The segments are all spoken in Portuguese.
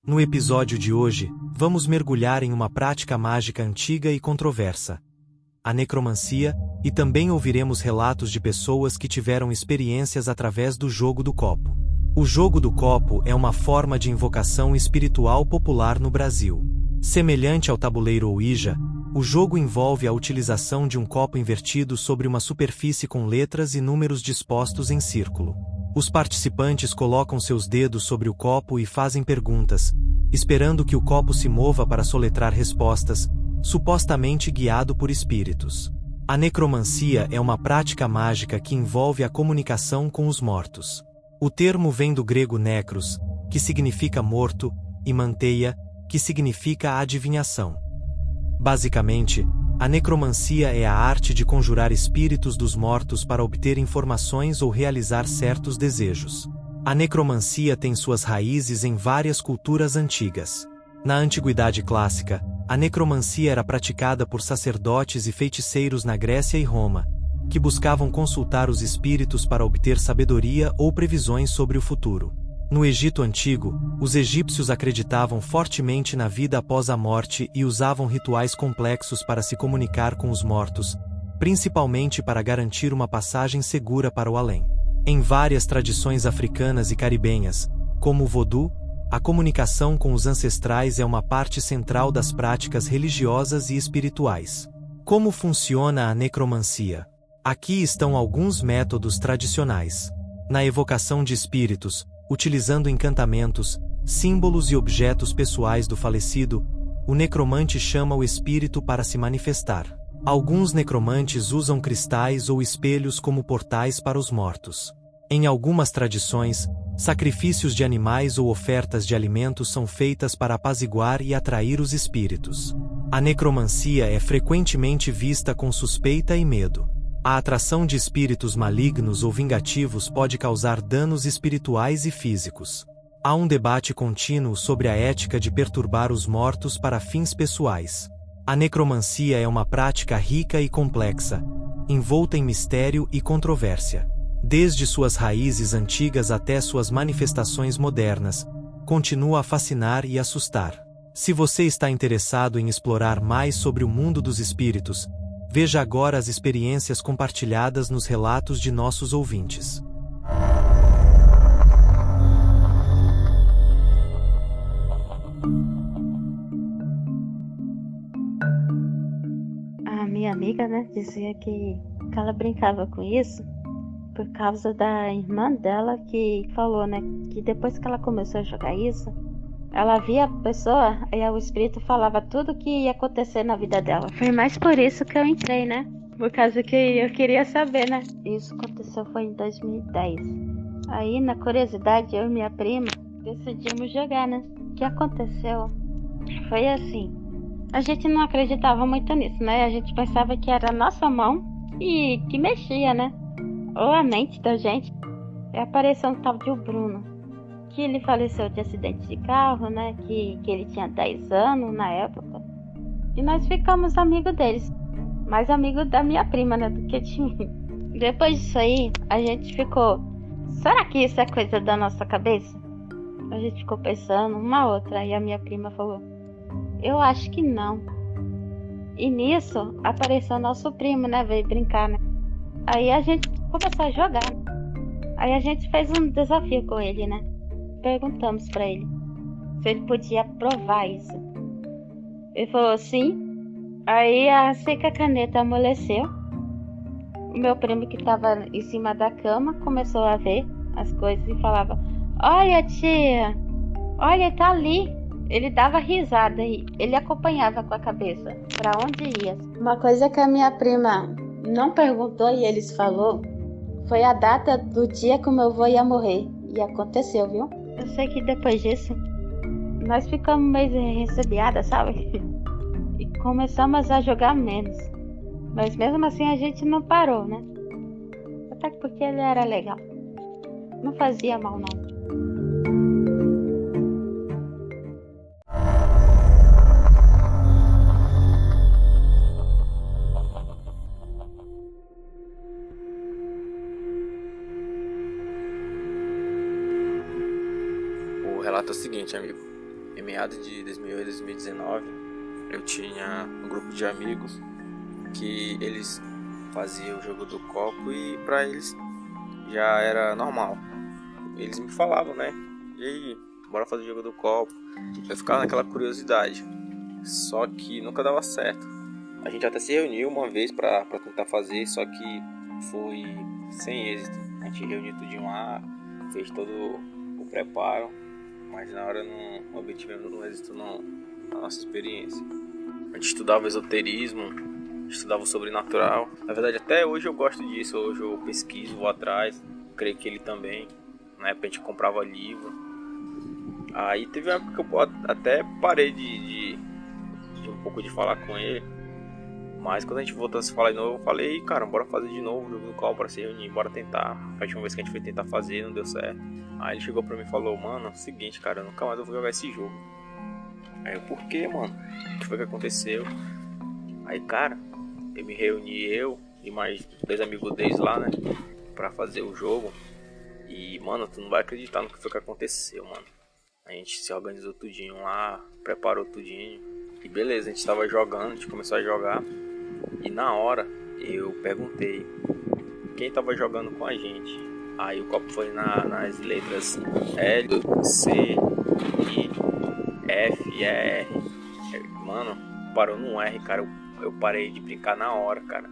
No episódio de hoje, vamos mergulhar em uma prática mágica antiga e controversa, a necromancia, e também ouviremos relatos de pessoas que tiveram experiências através do jogo do copo. O jogo do copo é uma forma de invocação espiritual popular no Brasil. Semelhante ao tabuleiro Ouija, o jogo envolve a utilização de um copo invertido sobre uma superfície com letras e números dispostos em círculo. Os participantes colocam seus dedos sobre o copo e fazem perguntas, esperando que o copo se mova para soletrar respostas, supostamente guiado por espíritos. A necromancia é uma prática mágica que envolve a comunicação com os mortos. O termo vem do grego necros, que significa morto, e manteia, que significa adivinhação. Basicamente, a necromancia é a arte de conjurar espíritos dos mortos para obter informações ou realizar certos desejos. A necromancia tem suas raízes em várias culturas antigas. Na Antiguidade Clássica, a necromancia era praticada por sacerdotes e feiticeiros na Grécia e Roma, que buscavam consultar os espíritos para obter sabedoria ou previsões sobre o futuro. No Egito Antigo, os egípcios acreditavam fortemente na vida após a morte e usavam rituais complexos para se comunicar com os mortos, principalmente para garantir uma passagem segura para o além. Em várias tradições africanas e caribenhas, como o vodú, a comunicação com os ancestrais é uma parte central das práticas religiosas e espirituais. Como funciona a necromancia? Aqui estão alguns métodos tradicionais. Na evocação de espíritos, utilizando encantamentos, símbolos e objetos pessoais do falecido, o necromante chama o espírito para se manifestar. Alguns necromantes usam cristais ou espelhos como portais para os mortos. Em algumas tradições, sacrifícios de animais ou ofertas de alimentos são feitas para apaziguar e atrair os espíritos. A necromancia é frequentemente vista com suspeita e medo. A atração de espíritos malignos ou vingativos pode causar danos espirituais e físicos. Há um debate contínuo sobre a ética de perturbar os mortos para fins pessoais. A necromancia é uma prática rica e complexa, envolta em mistério e controvérsia. Desde suas raízes antigas até suas manifestações modernas, continua a fascinar e assustar. Se você está interessado em explorar mais sobre o mundo dos espíritos, veja agora as experiências compartilhadas nos relatos de nossos ouvintes. A minha amiga, dizia que ela brincava com isso por causa da irmã dela que falou, que depois que ela começou a jogar isso, ela via a pessoa e o espírito falava tudo que ia acontecer na vida dela. Foi mais por isso que eu entrei, por causa que eu queria saber, Isso aconteceu foi em 2010. Aí, na curiosidade, eu e minha prima decidimos jogar, O que aconteceu foi assim. A gente não acreditava muito nisso, A gente pensava que era a nossa mão e que mexia, ou a mente da gente. E apareceu um tal de o Bruno, que ele faleceu de acidente de carro, que ele tinha 10 anos na época. E nós ficamos amigos deles. Mais amigos da minha prima, do que de mim. Depois disso aí, a gente ficou... Será que isso é coisa da nossa cabeça? A gente ficou pensando uma outra. E a minha prima falou... Eu acho que não. E nisso, apareceu nosso primo, veio brincar, Aí a gente começou a jogar. Aí a gente fez um desafio com ele, Perguntamos pra ele se ele podia provar isso. Ele falou sim. Aí assim que a caneta amoleceu, o meu primo que tava em cima da cama começou a ver as coisas e falava: Olha, tia, olha, tá ali. Ele dava risada e ele acompanhava com a cabeça pra onde ia. Uma coisa que a minha prima não perguntou e eles falou foi a data do dia que o meu avô ia morrer. E aconteceu, viu? Eu sei que depois disso, nós ficamos meio ressabiadas, sabe? E começamos a jogar menos. Mas mesmo assim a gente não parou, Até porque ele era legal. Não fazia mal, não. O relato é o seguinte, amigo. Em meados de 2008 2019, eu tinha um grupo de amigos que eles faziam o jogo do copo e pra eles já era normal. Eles me falavam, né? E aí, bora fazer o jogo do copo. Eu ficava naquela curiosidade. Só que nunca dava certo. A gente até se reuniu uma vez pra tentar fazer, só que foi sem êxito. A gente reuniu tudinho lá, fez todo o preparo, mas na hora não obtivemos um êxito na nossa experiência. A gente estudava esoterismo, estudava o sobrenatural. Na verdade, até hoje eu gosto disso. Hoje eu pesquiso, vou atrás. Creio que ele também. Na época a gente comprava livro. Aí teve uma época que eu até parei de um pouco de falar com ele. Mas quando a gente voltou a se falar de novo, eu falei: cara, bora fazer de novo o jogo do qual, bora se reunir, bora tentar. A última vez que a gente foi tentar fazer, não deu certo. Aí ele chegou pra mim e falou: mano, é o seguinte, cara, eu nunca mais vou jogar esse jogo. Aí eu: por quê, mano? O que foi que aconteceu? Aí, cara, eu me reuni, eu e mais 2 amigos deles lá, né, pra fazer o jogo. E, mano, tu não vai acreditar no que foi que aconteceu, mano. A gente se organizou tudinho lá, preparou tudinho. E beleza, a gente tava jogando, a gente começou a jogar. E na hora, eu perguntei quem tava jogando com a gente. Aí o copo foi nas letras L, C, I, F e R. Mano, parou no R, cara. Eu parei de brincar na hora, cara.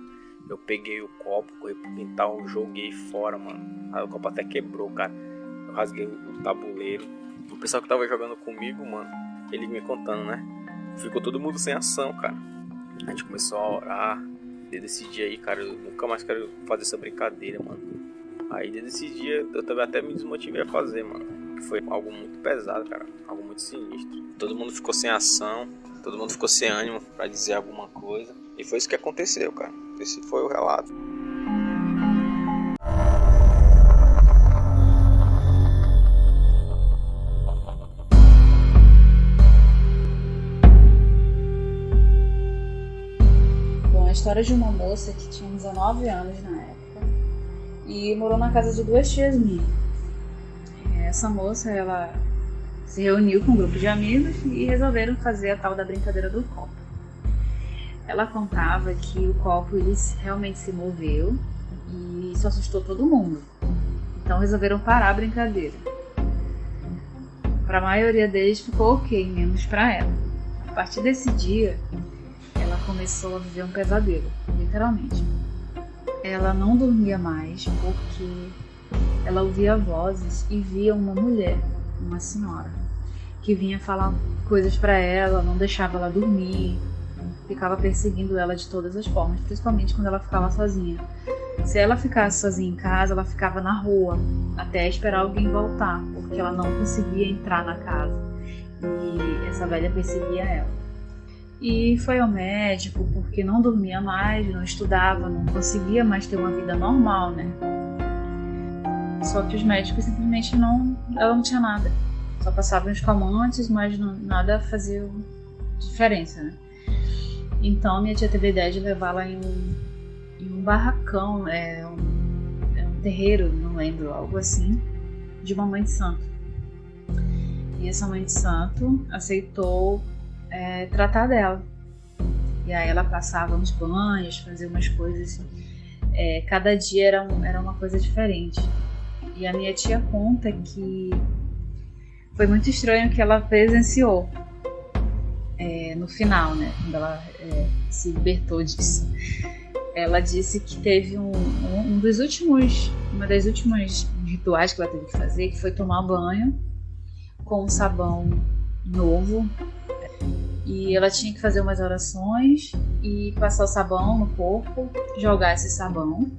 Eu peguei o copo, corri pro quintal, joguei fora, mano. Aí o copo até quebrou, cara. Eu rasguei o tabuleiro. O pessoal que tava jogando comigo, mano, ele me contando, né? Ficou todo mundo sem ação, cara. A gente começou a orar. Desde esse dia aí, cara, eu nunca mais quero fazer essa brincadeira, mano. Aí desde esse dia eu também até me desmotivei a fazer, mano. Que foi algo muito pesado, cara. Algo muito sinistro. Todo mundo ficou sem ação. Todo mundo ficou sem ânimo pra dizer alguma coisa. E foi isso que aconteceu, cara. Esse foi o relato. Bom, a história de uma moça que tinha 19 anos na época e morou na casa de 2 tias minhas. Essa moça, ela se reuniu com um grupo de amigos e resolveram fazer a tal da brincadeira do copo. Ela contava que o copo ele realmente se moveu e isso assustou todo mundo. Então resolveram parar a brincadeira. Para a maioria deles ficou ok, menos para ela. A partir desse dia, ela começou a viver um pesadelo, literalmente. Ela não dormia mais porque ela ouvia vozes e via uma mulher, uma senhora, que vinha falar coisas para ela, não deixava ela dormir, ficava perseguindo ela de todas as formas, principalmente quando ela ficava sozinha. Se ela ficasse sozinha em casa, ela ficava na rua até esperar alguém voltar, porque ela não conseguia entrar na casa e essa velha perseguia ela. E foi ao médico porque não dormia mais, não estudava, não conseguia mais ter uma vida normal, né? Só que os médicos simplesmente ela não tinha nada. Só passavam os calmantes, mas nada fazia diferença, né? Então minha tia teve a ideia de levá-la em um barracão, um terreiro, não lembro, algo assim, de uma mãe de santo. E essa mãe de santo aceitou tratar dela. E aí ela passava uns banhos, fazia umas coisas. Cada dia era uma coisa diferente. E a minha tia conta que foi muito estranho o que ela presenciou no final, né? Quando ela se libertou disso. Ela disse que teve uma das últimas rituais que ela teve que fazer, que foi tomar banho com um sabão novo. E ela tinha que fazer umas orações e passar o sabão no corpo, jogar esse sabão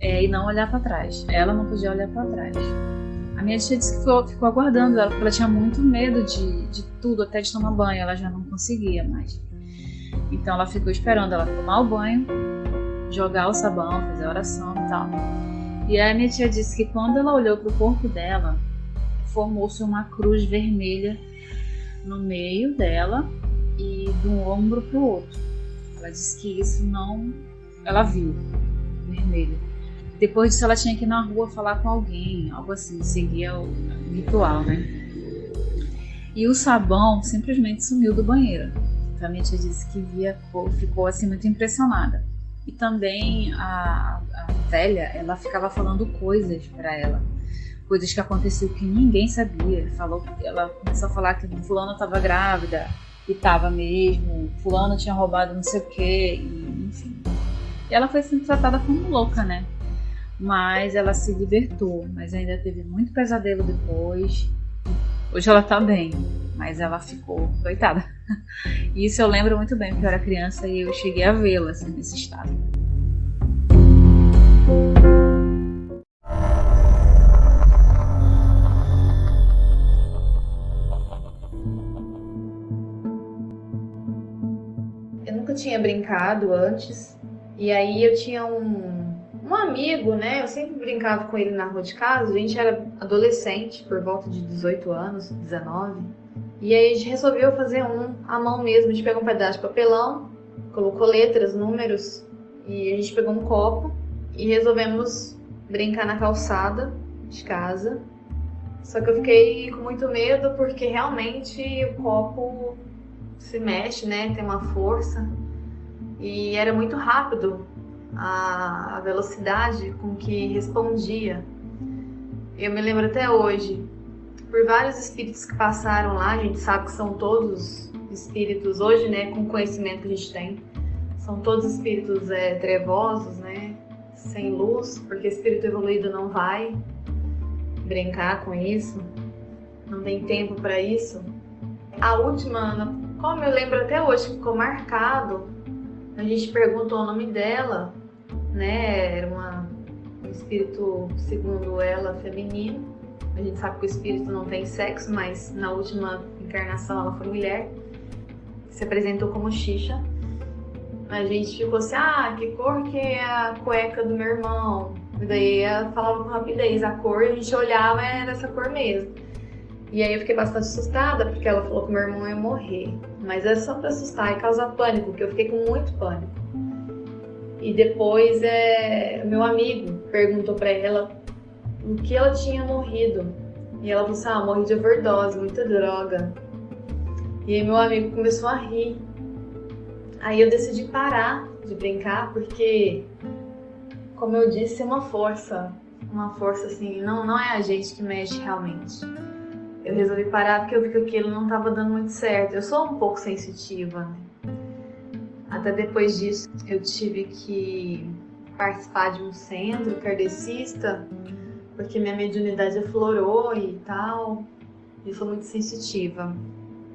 e não olhar para trás. Ela não podia olhar para trás. A minha tia disse que ficou aguardando ela, porque ela tinha muito medo de tudo, até de tomar banho. Ela já não conseguia mais. Então ela ficou esperando ela tomar o banho, jogar o sabão, fazer a oração e tal. E aí a minha tia disse que quando ela olhou para o corpo dela, formou-se uma cruz vermelha no meio dela e de um ombro para o outro. Ela disse que isso ela viu vermelho. Depois disso ela tinha que ir na rua falar com alguém, algo assim, seguia o ritual, né? E o sabão simplesmente sumiu do banheiro. Então a minha tia disse que ficou assim muito impressionada. E também a velha, ela ficava falando coisas para ela. Coisas que aconteciam que ninguém sabia. Ela começou a falar que fulano estava grávida, e estava mesmo, fulano tinha roubado não sei o quê, e, enfim. E ela foi sendo tratada como louca, né? Mas ela se libertou, mas ainda teve muito pesadelo depois. Hoje ela tá bem, mas ela ficou coitada. E isso eu lembro muito bem, porque eu era criança e eu cheguei a vê-la assim, nesse estado. Eu nunca tinha brincado antes, e aí eu tinha um amigo, né? Eu sempre brincava com ele na rua de casa. A gente era adolescente, por volta de 18 anos, 19. E aí a gente resolveu fazer à mão mesmo. A gente pegou um pedaço de papelão, colocou letras, números, e a gente pegou um copo e resolvemos brincar na calçada de casa. Só que eu fiquei com muito medo porque realmente o copo se mexe, né? Tem uma força. E era muito rápido a velocidade com que respondia. Eu me lembro até hoje, por vários espíritos que passaram lá, a gente sabe que são todos espíritos hoje, né, com o conhecimento que a gente tem, são todos espíritos trevosos, né, sem luz, porque espírito evoluído não vai brincar com isso, não tem tempo para isso. A última, como eu lembro até hoje, ficou marcado, a gente perguntou o nome dela, né, era um espírito, segundo ela, feminino. A gente sabe que o espírito não tem sexo, mas na última encarnação ela foi mulher, se apresentou como Xixa. A gente ficou assim, que cor que é a cueca do meu irmão? E daí ela falava com rapidez a cor, e a gente olhava e era essa cor mesmo. E aí eu fiquei bastante assustada, porque ela falou que meu irmão ia morrer. Mas é só pra assustar e causar pânico, porque eu fiquei com muito pânico. E depois meu amigo perguntou pra ela o que ela tinha morrido. E ela falou assim, morri de overdose, muita droga. E aí meu amigo começou a rir. Aí eu decidi parar de brincar, porque, como eu disse, é uma força assim, não é a gente que mexe realmente. Eu resolvi parar porque eu vi que aquilo não estava dando muito certo. Eu sou um pouco sensitiva, né? Até depois disso, eu tive que participar de um centro kardecista, porque minha mediunidade aflorou e tal. Eu sou muito sensitiva.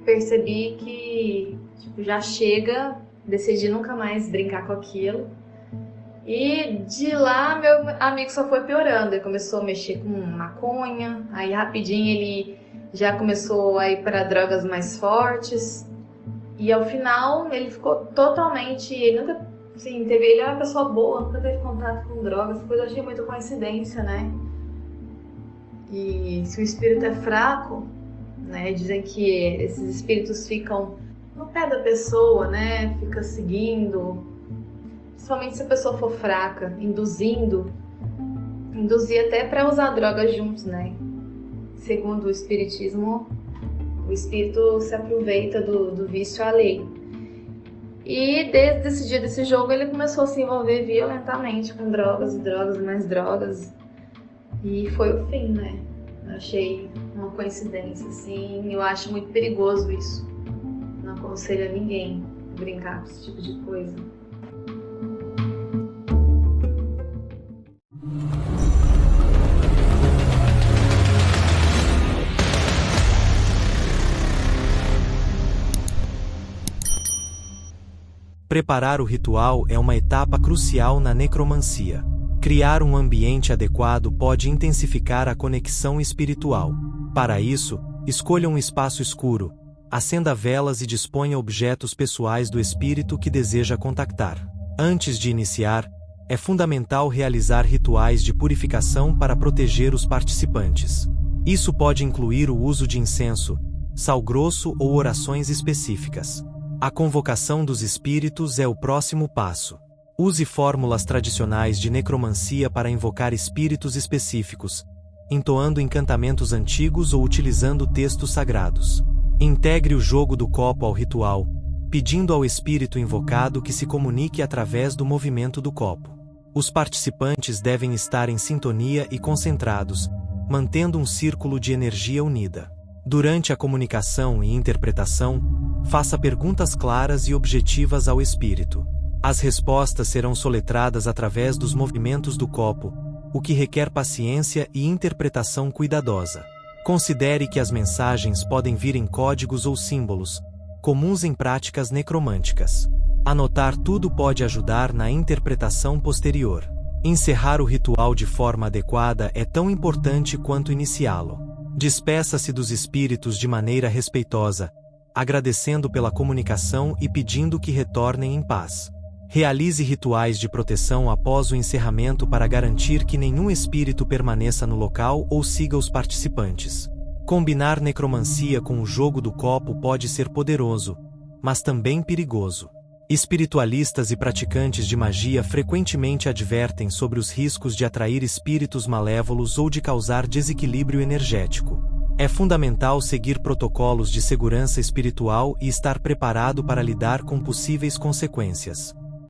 Percebi que já chega, decidi nunca mais brincar com aquilo. E de lá, meu amigo só foi piorando. Ele começou a mexer com maconha, aí rapidinho ele já começou a ir para drogas mais fortes. E ao final ele ficou totalmente... Ele nunca, assim, ele era uma pessoa boa, nunca teve contato com drogas. Depois eu achei muita coincidência, né? E se o espírito é fraco, né? Dizem que esses espíritos ficam no pé da pessoa, né? Fica seguindo. Principalmente se a pessoa for fraca, induzir até para usar drogas juntos, né? Segundo o espiritismo, o espírito se aproveita do vício alheio. E desde esse dia desse jogo ele começou a se envolver violentamente com drogas e mais drogas. E foi o fim, né? Eu achei uma coincidência, assim. Eu acho muito perigoso isso. Não aconselho a ninguém brincar com esse tipo de coisa. Preparar o ritual é uma etapa crucial na necromancia. Criar um ambiente adequado pode intensificar a conexão espiritual. Para isso, escolha um espaço escuro, acenda velas e disponha objetos pessoais do espírito que deseja contactar. Antes de iniciar, é fundamental realizar rituais de purificação para proteger os participantes. Isso pode incluir o uso de incenso, sal grosso ou orações específicas. A convocação dos espíritos é o próximo passo. Use fórmulas tradicionais de necromancia para invocar espíritos específicos, entoando encantamentos antigos ou utilizando textos sagrados. Integre o jogo do copo ao ritual, pedindo ao espírito invocado que se comunique através do movimento do copo. Os participantes devem estar em sintonia e concentrados, mantendo um círculo de energia unida. Durante a comunicação e interpretação, faça perguntas claras e objetivas ao espírito. As respostas serão soletradas através dos movimentos do copo, o que requer paciência e interpretação cuidadosa. Considere que as mensagens podem vir em códigos ou símbolos, comuns em práticas necromânticas. Anotar tudo pode ajudar na interpretação posterior. Encerrar o ritual de forma adequada é tão importante quanto iniciá-lo. Despeça-se dos espíritos de maneira respeitosa, agradecendo pela comunicação e pedindo que retornem em paz. Realize rituais de proteção após o encerramento para garantir que nenhum espírito permaneça no local ou siga os participantes. Combinar necromancia com o jogo do copo pode ser poderoso, mas também perigoso. Espiritualistas e praticantes de magia frequentemente advertem sobre os riscos de atrair espíritos malévolos ou de causar desequilíbrio energético. É fundamental seguir protocolos de segurança espiritual e estar preparado para lidar com possíveis consequências.